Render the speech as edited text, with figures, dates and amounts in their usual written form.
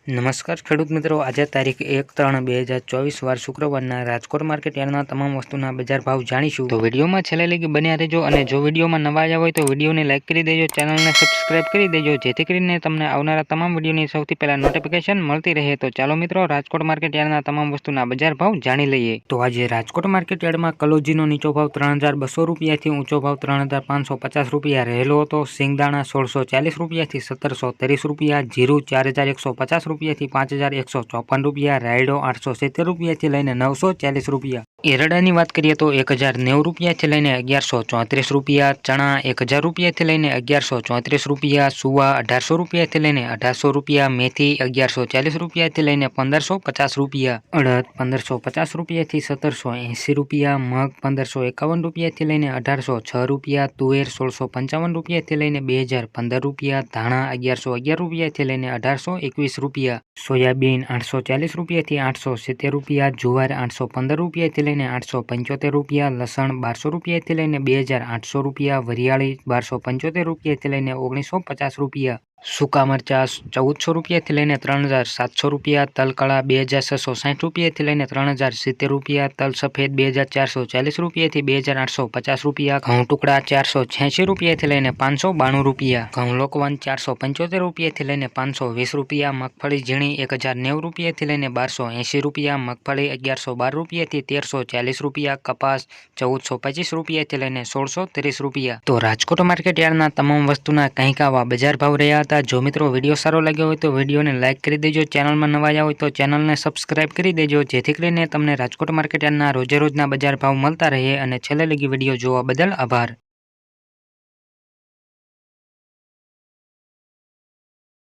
નમસ્કાર ખેડૂત મિત્રો, આજે તારીખ 1/3/2024 વાર શુક્રવારના રાજકોટ માર્કેટ યાર્ડના તમામ વસ્તુના બજાર ભાવ જાણીશું. તો વિડીયોમાં છેલ્લે લગી બન્યા રહેજો અને જો વિડીયોમાં નવા આવ્યા હોય તો વિડીયોને લાઇક કરી દેજો, ચેનલને સબસ્ક્રાઇબ કરી દેજો જેથી કરીને તમને આવનારા તમામ વિડીયોની સૌથી પહેલા નોટિફિકેશન મળતી રહે. તો ચાલો મિત્રો, રાજકોટ માર્કેટ યાર્ડના તમામ વસ્તુના બજાર ભાવ જાણી લઈએ. તો આજે રાજકોટ માર્કેટ યાર્ડમાં કલોજીનો નીચો ભાવ 3200 રૂપિયાથી ઊંચો ભાવ 3550 રૂપિયા રહેલો હતો. સિંગદાણા 1640 રૂપિયાથી 1730 રૂપિયા, જીરું 4150 રૂપિયાથી 5154 રૂપિયા, રાયડો 870 રૂપિયાથી લઈને 940 રૂપિયા. એરડાની વાત કરીએ તો 1090 રૂપિયાથી લઈને 1134 રૂપિયા, ચણા 1000 રૂપિયાથી લઈને 1134 રૂપિયા, સુવા 1800 રૂપિયાથી લઈને 1800 રૂપિયા, મેથી 1140 રૂપિયાથી લઈને 1550 રૂપિયા, અડદ 1550 રૂપિયાથી 1780 રૂપિયા, મગ 1551 રૂપિયાથી લઈને 1806 રૂપિયા, તુવેર 1655 રૂપિયાથી લઈને 2015 રૂપિયા, ધાણા 1111 રૂપિયાથી લઈને 1821 રૂપિયા, સોયાબીન 840 રૂપિયાથી 870 રૂપિયા, જુવાર 815 રૂપિયાથી લઈને 875 રૂપિયા, લસણ 1200 રૂપિયાથી લઈને 2800 રૂપિયા, વરિયાળી 1275 રૂપિયાથી લઈને 1950 રૂપિયા, સૂકા મરચા 1400 રૂપિયાથી લઈને 3700 રૂપિયા, તલકળા 2660 રૂપિયાથી લઈને 3070 રૂપિયા, તલ સફેદ 2440 રૂપિયાથી 2850 રૂપિયા, ઘઉં ટુકડા 486 રૂપિયાથી લઈને 592 રૂપિયા, ઘઉં લોકવન 475 રૂપિયાથી લઈને 520 રૂપિયા, મગફળી ઝીણી 1090 રૂપિયાથી લઈને 1280 રૂપિયા, મગફળી 1112 રૂપિયાથી 1340 રૂપિયા, કપાસ 1425 રૂપિયાથી લઈને 1630 રૂપિયા. તો રાજકોટ માર્કેટ યાર્ડના તમામ વસ્તુના કંઈક આવા બજાર ભાવ રહ્યા હતા. જો મિત્રો વિડીયો સારો લાગ્યો હોય તો વિડીયોને લાઇક કરી દેજો, ચેનલમાં નવા આવ્યા હોય તો ચેનલને સબસ્ક્રાઇબ કરી દેજો જેથી કરીને તમને રાજકોટ માર્કેટ યાર્ડના રોજે રોજના બજાર ભાવ મળતા રહે. અને છેલ્લે લગી વિડીયો જોવા બદલ આભાર.